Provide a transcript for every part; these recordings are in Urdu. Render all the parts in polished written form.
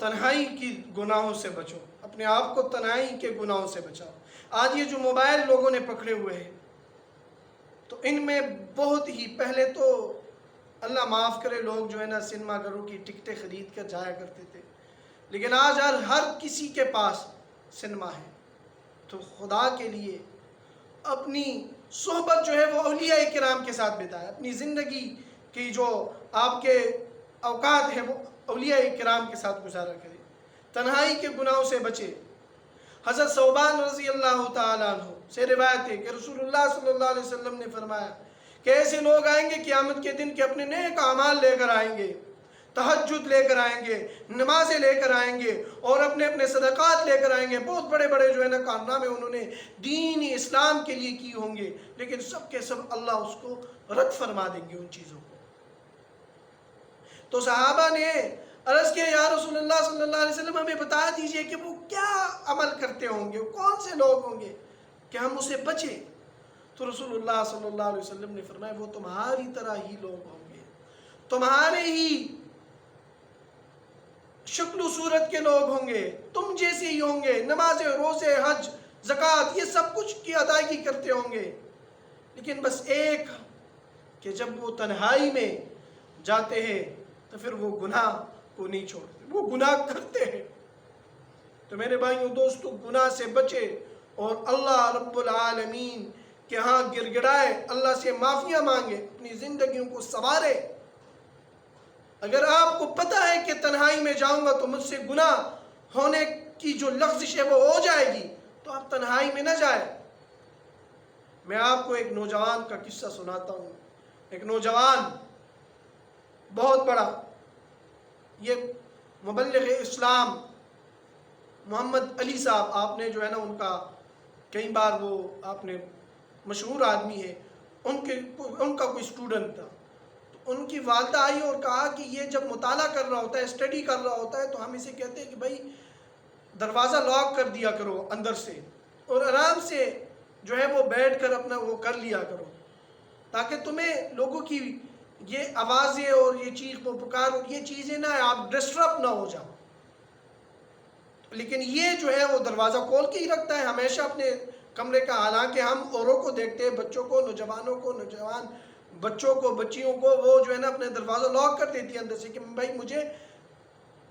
تنہائی کی گناہوں سے بچو، اپنے آپ کو تنہائی کے گناہوں سے بچاؤ۔ آج یہ جو موبائل لوگوں نے پکڑے ہوئے ہیں، تو ان میں بہت ہی پہلے تو اللہ معاف کرے لوگ جو ہے نا سنیما گھروں کی ٹکٹیں خرید کر جایا کرتے تھے، لیکن آج ہر کسی کے پاس سنیما ہے۔ تو خدا کے لیے اپنی صحبت جو ہے وہ اولیاء کرام کے ساتھ بتائے، اپنی زندگی کی جو آپ کے اوقات ہیں وہ اولیاء کرام کے ساتھ گزارا کرے، تنہائی کے گناہوں سے بچے۔ حضرت ثوبان رضی اللہ تعالیٰ عنہ سے روایت ہے کہ رسول اللہ صلی اللہ علیہ وسلم نے فرمایا کہ ایسے لوگ آئیں گے قیامت کے دن کہ اپنے نیک اعمال لے کر آئیں گے، تہجد لے کر آئیں گے، نمازیں لے کر آئیں گے، اور اپنے اپنے صدقات لے کر آئیں گے، بہت بڑے بڑے جو ہے نا کارنامے انہوں نے دین اسلام کے لیے کی ہوں گے، لیکن سب کے سب اللہ اس کو رد فرما دیں گے ان چیزوں کو۔ تو صحابہ نے عرض کیا یا رسول اللہ صلی اللہ علیہ وسلم ہمیں بتا دیجئے کہ وہ کیا عمل کرتے ہوں گے، کون سے لوگ ہوں گے کہ ہم اسے بچیں؟ تو رسول اللہ صلی اللہ علیہ وسلم نے فرمایا وہ تمہاری طرح ہی لوگ ہوں گے، تمہارے ہی شکل و صورت کے لوگ ہوں گے، تم جیسے ہی ہوں گے، نمازیں، روزے، حج، زکوٰۃ یہ سب کچھ کی ادائیگی کرتے ہوں گے، لیکن بس ایک کہ جب وہ تنہائی میں جاتے ہیں تو پھر وہ گناہ کو نہیں چھوڑتے، وہ گناہ کرتے ہیں۔ تو میرے بھائیوں دوستو گناہ سے بچے اور اللہ رب العالمین کہ ہاں گر گڑائے، اللہ سے معافیاں مانگے، اپنی زندگیوں کو سنوارے۔ اگر آپ کو پتہ ہے کہ تنہائی میں جاؤں گا تو مجھ سے گناہ ہونے کی جو لغزش ہے وہ ہو جائے گی، تو آپ تنہائی میں نہ جائیں۔ میں آپ کو ایک نوجوان کا قصہ سناتا ہوں۔ ایک نوجوان بہت بڑا، یہ مبلغ اسلام محمد علی صاحب، آپ نے جو ہے نا ان کا کئی بار وہ آپ نے مشہور آدمی ہے، ان کا کوئی اسٹوڈنٹ تھا۔ تو ان کی والدہ آئی اور کہا کہ یہ جب مطالعہ کر رہا ہوتا ہے، اسٹڈی کر رہا ہوتا ہے، تو ہم اسے کہتے ہیں کہ بھائی دروازہ لاک کر دیا کرو اندر سے، اور آرام سے جو ہے وہ بیٹھ کر اپنا وہ کر لیا کرو، تاکہ تمہیں لوگوں کی یہ آوازیں اور یہ چیخ و پکار اور یہ چیزیں نہ آپ ڈسٹرب نہ ہو جاؤ۔ لیکن یہ جو ہے وہ دروازہ کھول کے ہی رکھتا ہے ہمیشہ اپنے کمرے کا، حالانکہ ہم اوروں کو دیکھتے ہیں، بچوں کو، نوجوانوں کو، نوجوان بچوں کو، بچیوں کو، وہ جو ہے نا اپنے دروازہ لاک کر دیتی ہے اندر سے کہ بھائی مجھے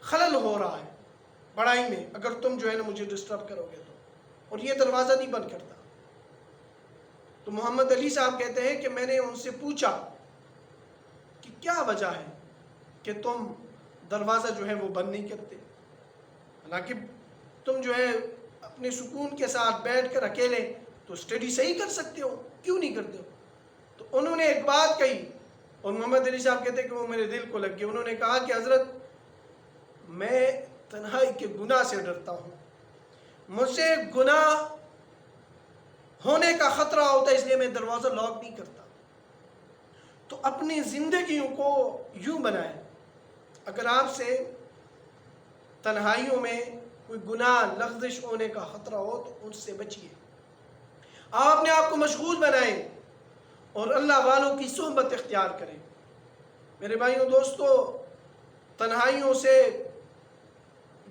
خلل ہو رہا ہے پڑھائی میں اگر تم جو ہے نا مجھے ڈسٹرب کرو گے تو، اور یہ دروازہ نہیں بند کرتا۔ تو محمد علی صاحب کہتے ہیں کہ میں نے ان سے پوچھا کہ کیا وجہ ہے کہ تم دروازہ جو ہے وہ بند نہیں کرتے، حالانکہ تم جو ہے اپنے سکون کے ساتھ بیٹھ کر اکیلے تو اسٹڈی صحیح کر سکتے ہو، کیوں نہیں کرتے ہو؟ تو انہوں نے ایک بات کہی، اور محمد علی صاحب کہتے ہیں کہ وہ میرے دل کو لگ گئی۔ انہوں نے کہا کہ حضرت میں تنہائی کے گناہ سے ڈرتا ہوں، مجھ سے گناہ ہونے کا خطرہ ہوتا ہے، اس لیے میں دروازہ لاک نہیں کرتا۔ تو اپنی زندگیوں کو یوں بنائیں، اگر آپ سے تنہائیوں میں کوئی گناہ لغزش ہونے کا خطرہ ہو تو ان سے بچیے، آپ اپنے آپ کو مشغول بنائیں اور اللہ والوں کی صحبت اختیار کریں۔ میرے بھائیوں دوستو تنہائیوں سے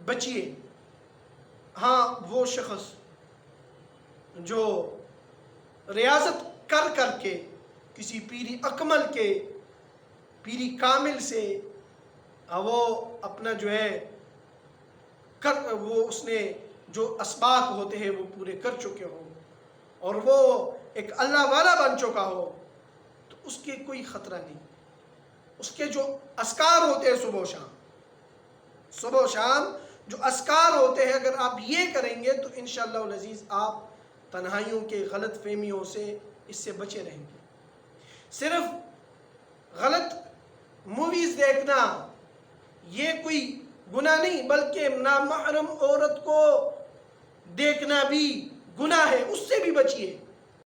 بچیے۔ ہاں وہ شخص جو ریاضت کر کر کے کسی پیری اکمل کے، پیری کامل سے وہ اپنا جو ہے وہ اس نے جو اسباق ہوتے ہیں وہ پورے کر چکے ہو اور وہ ایک اللہ والا بن چکا ہو، تو اس کے کوئی خطرہ نہیں۔ اس کے جو اذکار ہوتے ہیں صبح و شام جو اذکار ہوتے ہیں، اگر آپ یہ کریں گے تو انشاءاللہ العزیز آپ تنہائیوں کے غلط فہمیوں سے اس سے بچے رہیں گے۔ صرف غلط موویز دیکھنا یہ کوئی گناہ نہیں، بلکہ نامحرم عورت کو دیکھنا بھی گناہ ہے، اس سے بھی بچیے۔